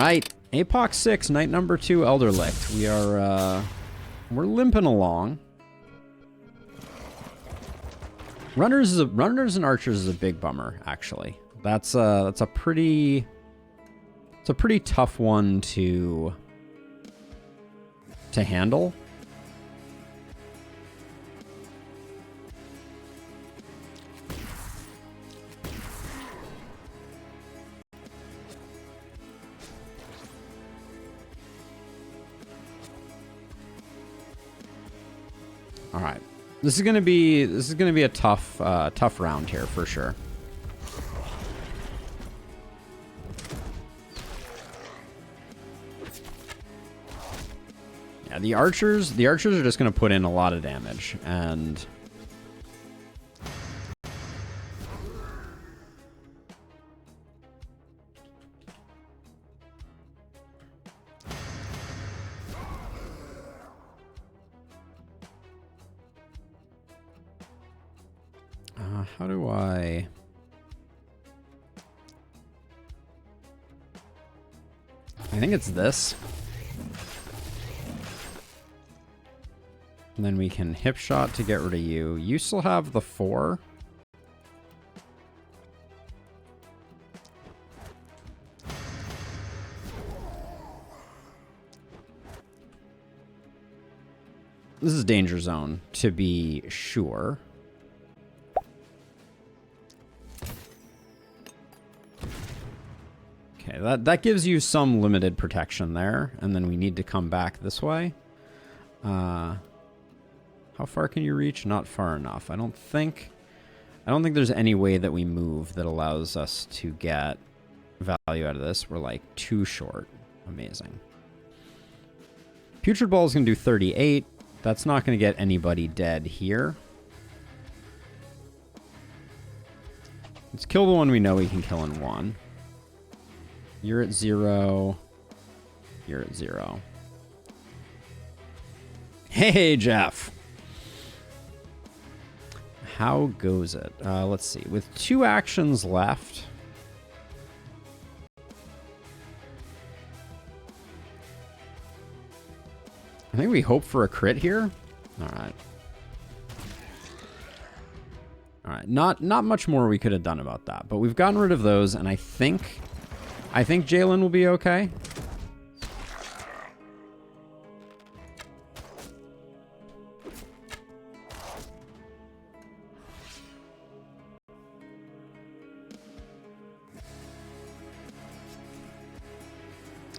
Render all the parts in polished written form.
right, Apoc 6, night number 2, Elderlicht. We are, we're limping along. Runners and archers is a big bummer, actually. That's a pretty tough one to handle. All right. This is gonna be a tough round here for sure. Yeah, the archers are just gonna put in a lot of damage, and how do I... I think it's this. And then we can hip shot to get rid of you. You still have the 4. This is danger zone, to be sure. Okay, that gives you some limited protection there, and then we need to come back this way. How far can you reach? Not far enough. I don't think there's any way that we move that allows us to get value out of this. We're like too short. Amazing. Putrid Ball is going to do 38. That's not going to get anybody dead here. Let's kill the one we know we can kill in 1. You're at 0. You're at 0. Hey, Jeff. How goes it? Let's see. With 2 actions left. I think we hope for a crit here. All right. All right. Not much more we could have done about that, but we've gotten rid of those, and I think Jalen will be okay.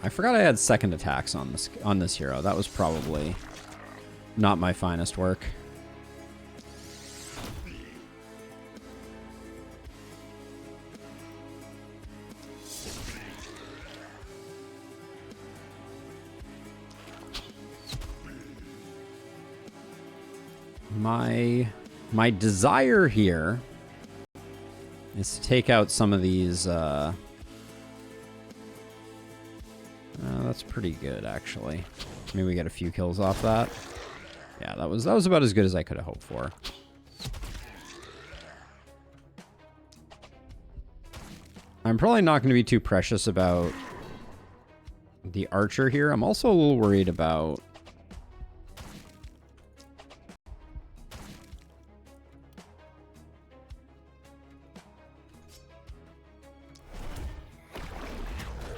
I forgot I had second attacks on this hero. That was probably not my finest work. My desire here is to take out some of these. That's pretty good, actually. Maybe we get a few kills off that. Yeah, that was about as good as I could have hoped for. I'm probably not going to be too precious about the archer here. I'm also a little worried about...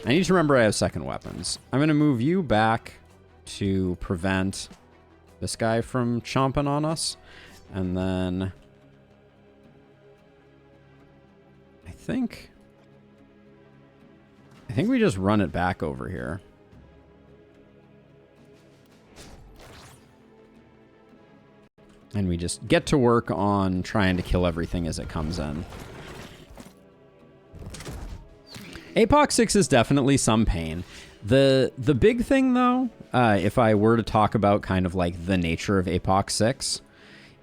I need to remember I have second weapons. I'm going to move you back to prevent this guy from chomping on us. And then... I think we just run it back over here. And we just get to work on trying to kill everything as it comes in. Apoc 6 is definitely some pain. The big thing, though, if I were to talk about kind of like the nature of Apoc 6,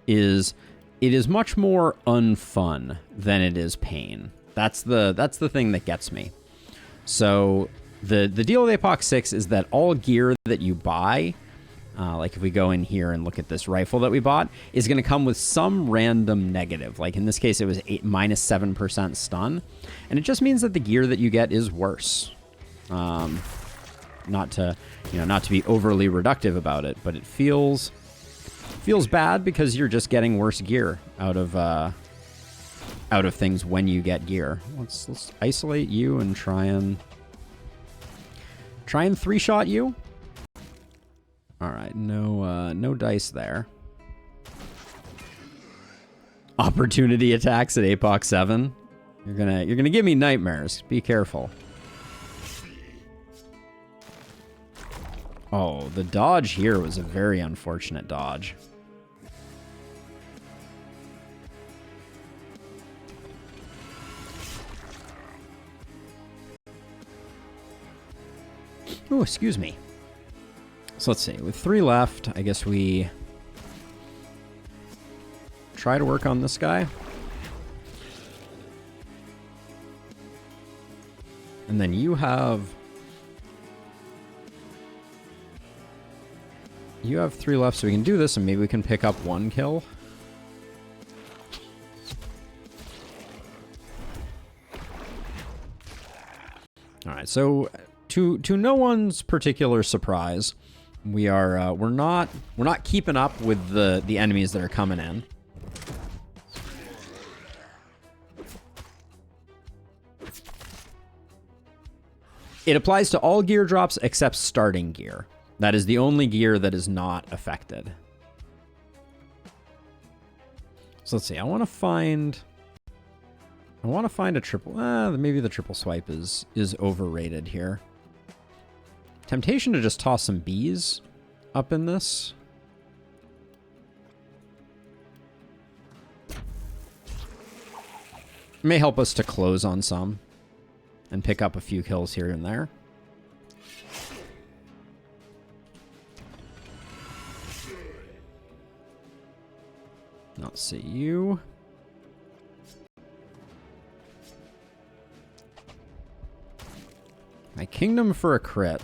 is it is much more unfun than it is pain. That's the thing that gets me. So the deal with Apoc 6 is that all gear that you buy, like if we go in here and look at this rifle that we bought, is going to come with some random negative. Like in this case, it was -7% stun. And it just means that the gear that you get is worse. Not to, not to be overly reductive about it, but it feels bad because you're just getting worse gear out of things when you get gear. Let's isolate you and try and three-shot you. All right, no dice there. Opportunity attacks at Apoc 7. You're gonna give me nightmares. Be careful. Oh, the dodge here was a very unfortunate dodge. Oh, excuse me. So let's see. With 3 left, I guess we try to work on this guy. And then you have 3 left, so we can do this, and maybe we can pick up 1 kill. All right, so to no one's particular surprise, we're not keeping up with the enemies that are coming in. It applies to all gear drops except starting gear. That is the only gear that is not affected. So let's see. I want to find a triple. Maybe the triple swipe is overrated here. Temptation to just toss some bees up in this. May help us to close on some and pick up a few kills here and there. Not see you. My kingdom for a crit.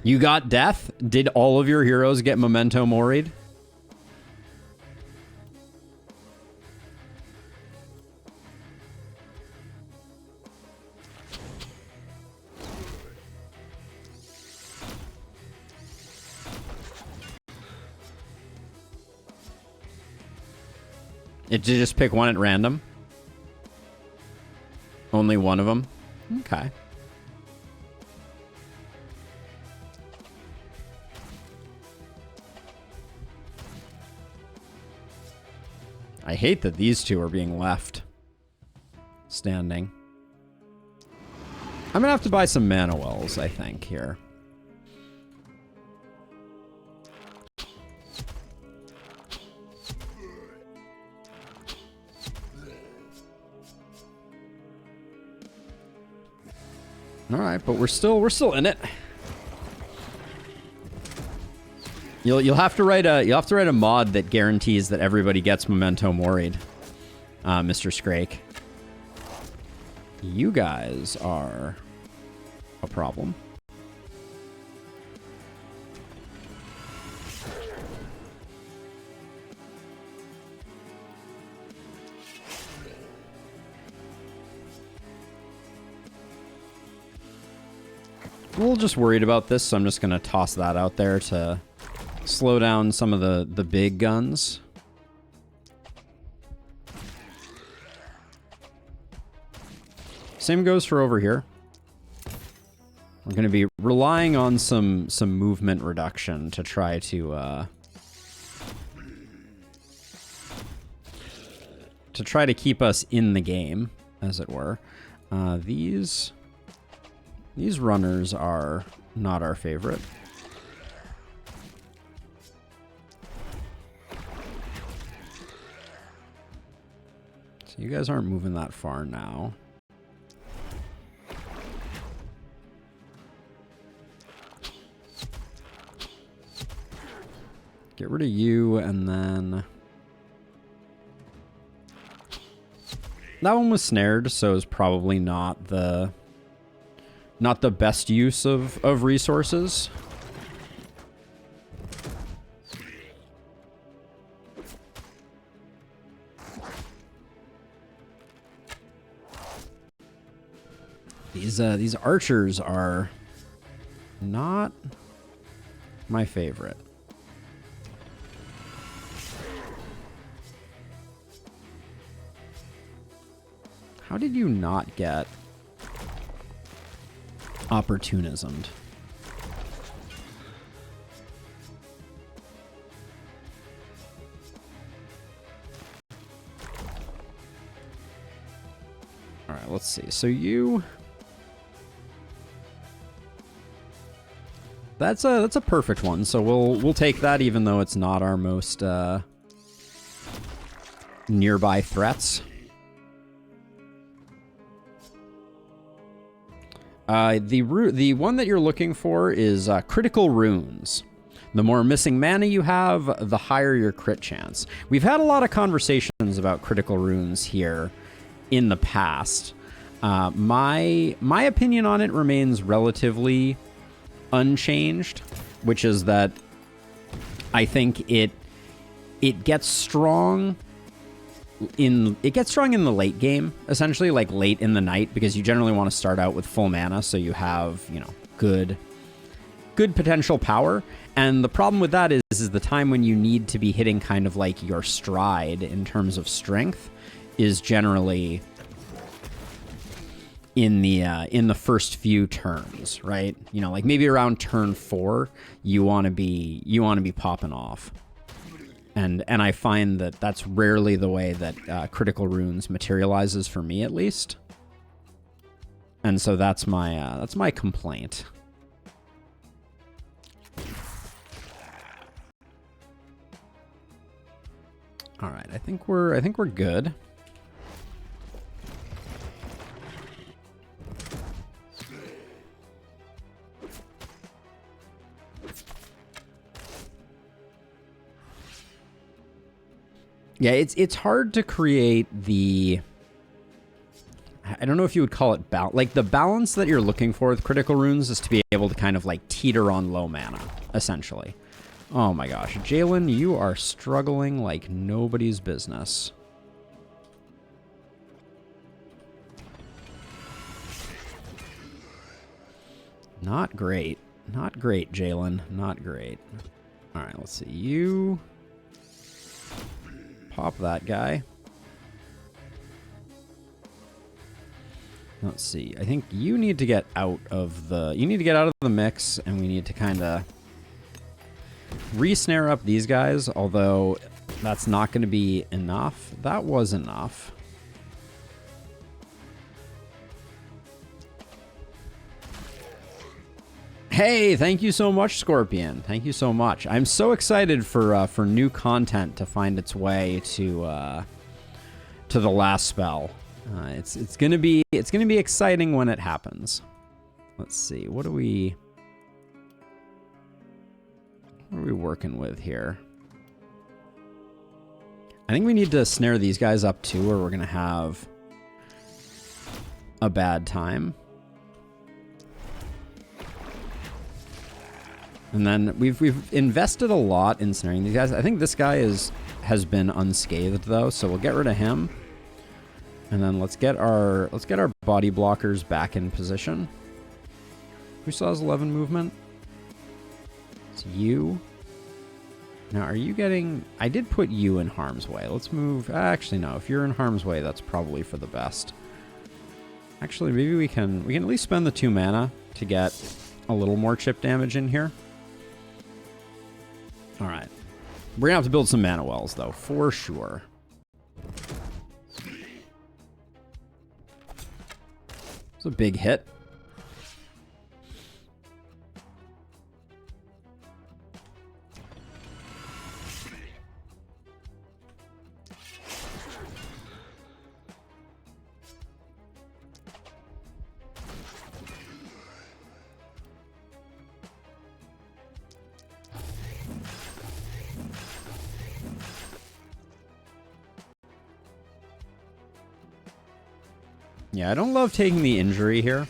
You got death? Did all of your heroes get memento mori'd? Did you just pick one at random? Only one of them? Okay. I hate that these two are being left standing. I'm gonna have to buy some mana wells, I think, here. All right, but we're still in it. You'll have to write a mod that guarantees that everybody gets memento mori'd, Mr. Scrake. You guys are a problem. A little just worried about this, so I'm just going to toss that out there to slow down some of the big guns. Same goes for over here. We're going to be relying on some movement reduction to try to keep us in the game, as it were. These runners are not our favorite. So you guys aren't moving that far now. Get rid of you, and then that one was snared, so it's probably not the best use of resources. these archers are not my favorite. How did you not get opportunismed? All right, let's see. So you... That's a perfect one. So we'll take that, even though it's not our most nearby threats. The one that you're looking for is critical runes. The more missing mana you have, the higher your crit chance. We've had a lot of conversations about critical runes here in the past. My opinion on it remains relatively unchanged, which is that I think it gets strong in the late game, essentially, like late in the night, because you generally want to start out with full mana, so you have, you know, good potential power. And the problem with that is the time when you need to be hitting kind of like your stride in terms of strength is generally in the first few turns, right? You know, like maybe around turn 4, you want to be popping off. And I find that that's rarely the way that critical runes materializes for me, at least. And so that's my complaint. All right, I think we're good. Yeah, it's hard to create the... I don't know if you would call it like the balance that you're looking for with critical runes is to be able to kind of like teeter on low mana, essentially. Oh my gosh, Jalen, you are struggling like nobody's business. Not great. Not great, Jalen. Not great. All right, let's see. You... Pop that guy. Let's see. I think you need to get out of the... You need to get out of the mix, and we need to kind of re-snare up these guys, although that's not going to be enough. That was enough. Hey, thank you so much, Scorpion. Thank you so much. I'm so excited for new content to find its way to the last spell. It's gonna be exciting when it happens. Let's see. What are we working with here? I think we need to snare these guys up too, or we're gonna have a bad time. And then we've invested a lot in snaring these guys. I think this guy has been unscathed though, so we'll get rid of him. And then let's get our body blockers back in position. Who still has 11 movement? It's you. Now, are you getting... I did put you in harm's way. Let's move... Actually, no. If you're in harm's way, that's probably for the best. Actually, maybe we can at least spend the 2 mana to get a little more chip damage in here. All right. We're going to have to build some mana wells, though, for sure. It's a big hit. Yeah, I don't love taking the injury here,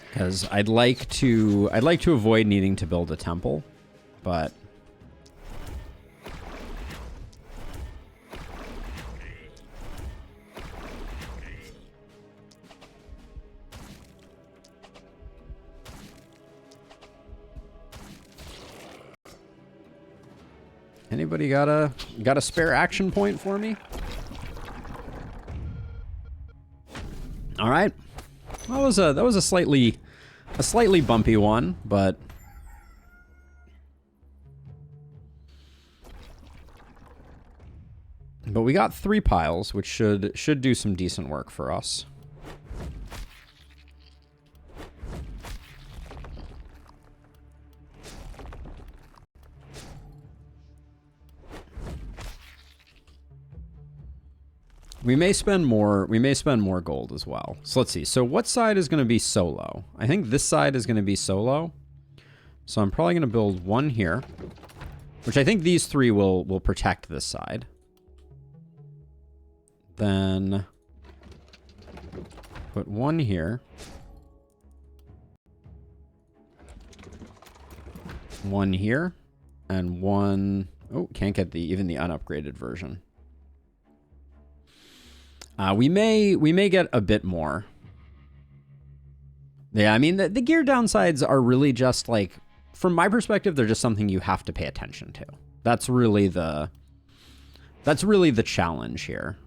because I'd like to avoid needing to build a temple, but Anybody got a spare action point for me? All right. That was a slightly bumpy one, but we got 3 piles, which should do some decent work for us. We may spend more gold as well. So let's see. So what side is going to be solo? I think this side is going to be solo. So I'm probably going to build one here, which I think these 3 will protect this side. Then put one here. One here and one, oh, can't get even the unupgraded version. We may get a bit more. Yeah, I mean, the gear downsides are really just like, from my perspective, they're just something you have to pay attention to. That's really the challenge here.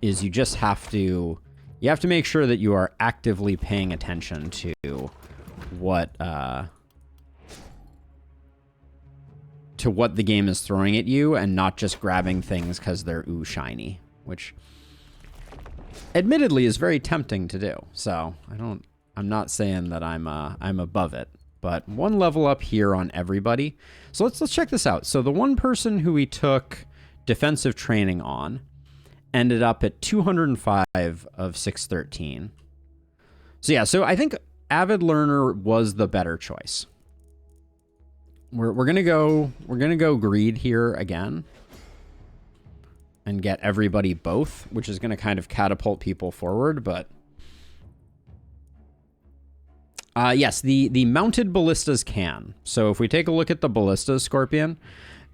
Is you just have to make sure that you are actively paying attention to what the game is throwing at you, and not just grabbing things because they're shiny, which admittedly is very tempting to do. So I'm not saying that I'm above it, but one level up here on everybody. So let's check this out. So the one person who we took defensive training on ended up at 205 of 613. So yeah, so I think Avid Learner was the better choice. We're gonna go greed here again and get everybody both, which is gonna kind of catapult people forward. But yes, the mounted ballistas can. So if we take a look at the ballistas, Scorpion,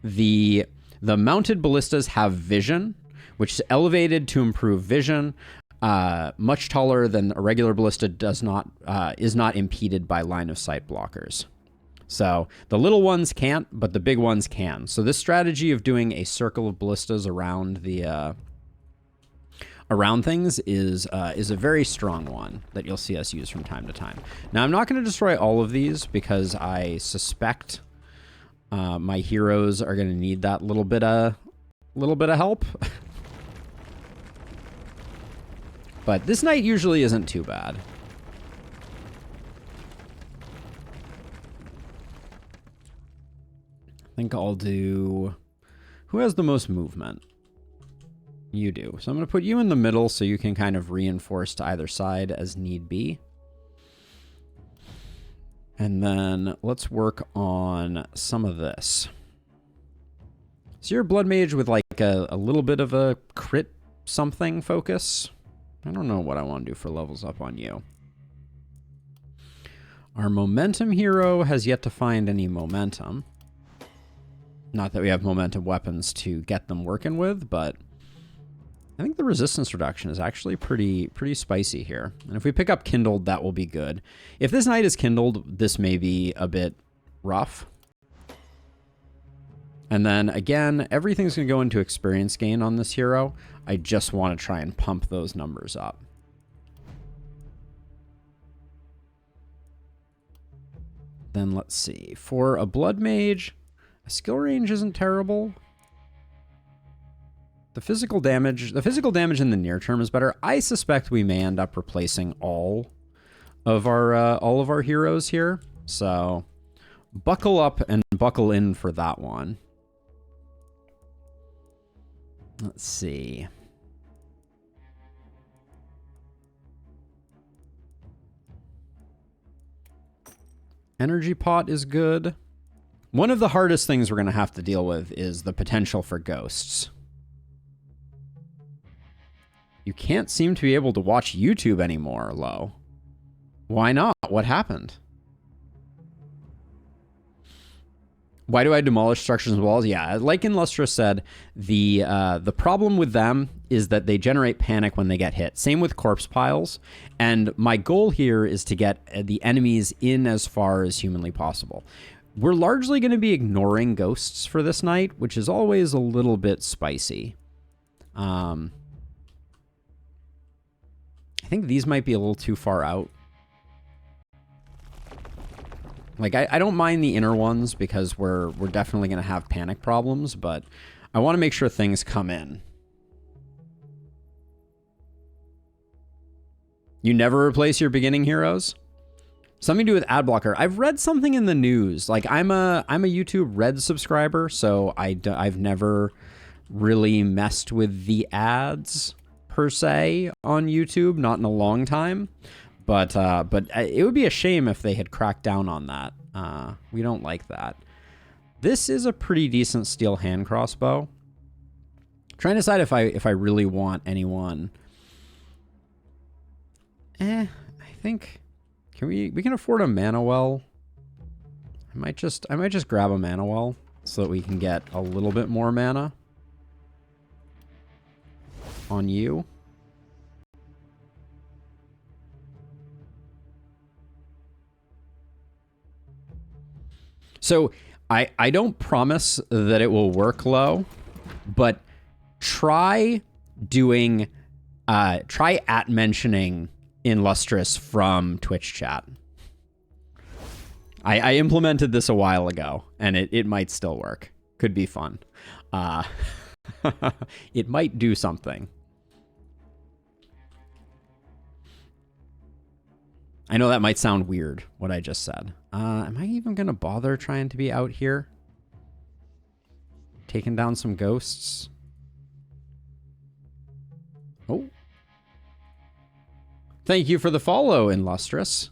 the mounted ballistas have vision, which is elevated to improve vision. Much taller than a regular ballista, is not impeded by line of sight blockers. So the little ones can't, but the big ones can. So this strategy of doing a circle of ballistas around things is a very strong one that you'll see us use from time to time. Now I'm not going to destroy all of these because I suspect my heroes are going to need that little bit of help. But this knight usually isn't too bad. I think I'll do... Who has the most movement? You do. So I'm going to put you in the middle so you can kind of reinforce to either side as need be. And then let's work on some of this. So you're a blood mage with like a little bit of a crit something focus. I don't know what I want to do for levels up on you. Our momentum hero has yet to find any momentum. Not that we have momentum weapons to get them working with, but I think the resistance reduction is actually pretty spicy here. And if we pick up Kindled, that will be good. If this knight is Kindled, this may be a bit rough. And then again, everything's going to go into experience gain on this hero. I just want to try and pump those numbers up. Then let's see. For a blood mage, a skill range isn't terrible. The physical damage in the near term is better. I suspect we may end up replacing all of our heroes here. So buckle up and buckle in for that one. Let's see. Energy pot is good. One of the hardest things we're going to have to deal with is the potential for ghosts. You can't seem to be able to watch YouTube anymore, Lo. Why not? What happened? Why do I demolish structures and walls? Yeah, like Illustra said, the problem with them is that they generate panic when they get hit. Same with corpse piles. And my goal here is to get the enemies in as far as humanly possible. We're largely going to be ignoring ghosts for this night, which is always a little bit spicy. I think these might be a little too far out. Like, I don't mind the inner ones because we're definitely going to have panic problems, but I want to make sure things come in. You never replace your beginning heroes? Something to do with ad blocker. I've read something in the news. Like, I'm a YouTube Red subscriber, so I've never really messed with the ads per se on YouTube, not in a long time. But it would be a shame if they had cracked down on that. We don't like that. This is a pretty decent steel hand crossbow. Trying to decide if I really want anyone. I think we can afford a mana well. I might just grab a mana well so that we can get a little bit more mana on you. So I don't promise that it will work low, but try doing try mentioning Illustrious from Twitch chat. I implemented this a while ago, and it might still work. Could be fun. It might do something. I know that might sound weird, what I just said. Am I even going to bother trying to be out here? Taking down some ghosts? Oh. Thank you for the follow, Illustrious.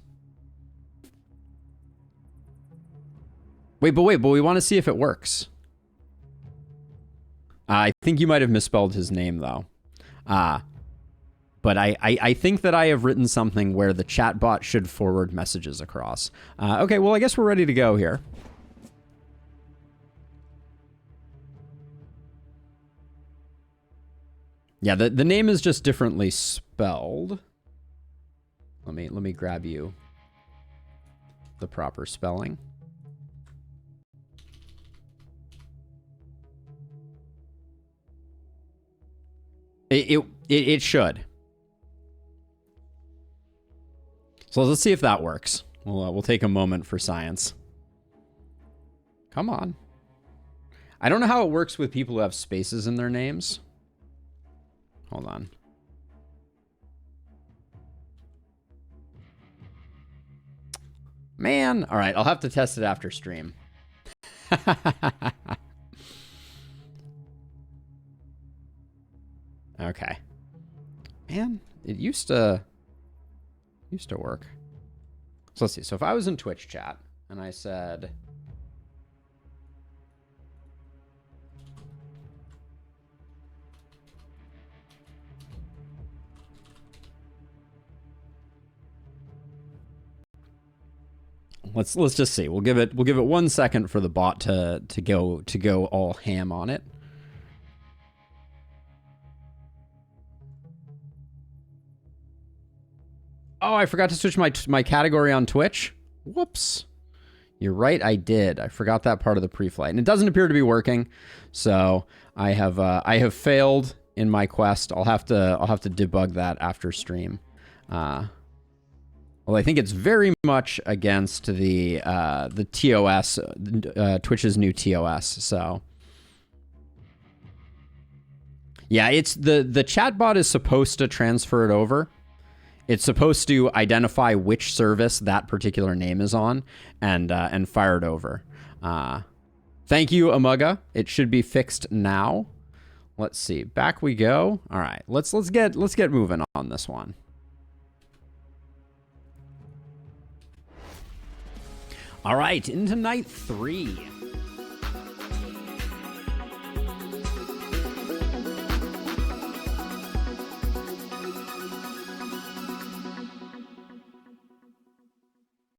Wait, but we want to see if it works. I think you might have misspelled his name, though. But I think that I have written something where the chatbot should forward messages across. Okay, well, I guess we're ready to go here. Yeah, the name is just differently spelled. Let me grab you the proper spelling. It should. So let's see if that works. We'll take a moment for science. Come on. I don't know how it works with people who have spaces in their names. Hold on. Man. All right, I'll have to test it after stream. Okay. Man, it used to work. So let's see. So if I was in Twitch chat and I said, let's just see. We'll give it 1 second for the bot to go all ham on it. Oh, I forgot to switch my category on Twitch. Whoops. You're right, I did. I forgot that part of the pre-flight. And it doesn't appear to be working. So I have failed in my quest. I'll have to debug that after stream. Well, I think it's very much against the TOS, Twitch's new TOS. So yeah, it's the chatbot is supposed to transfer it over. It's supposed to identify which service that particular name is on and fire it over. Thank you, Amuga. It should be fixed now. Let's see. Back we go. All right. Let's get moving on this one. All right, into night 3.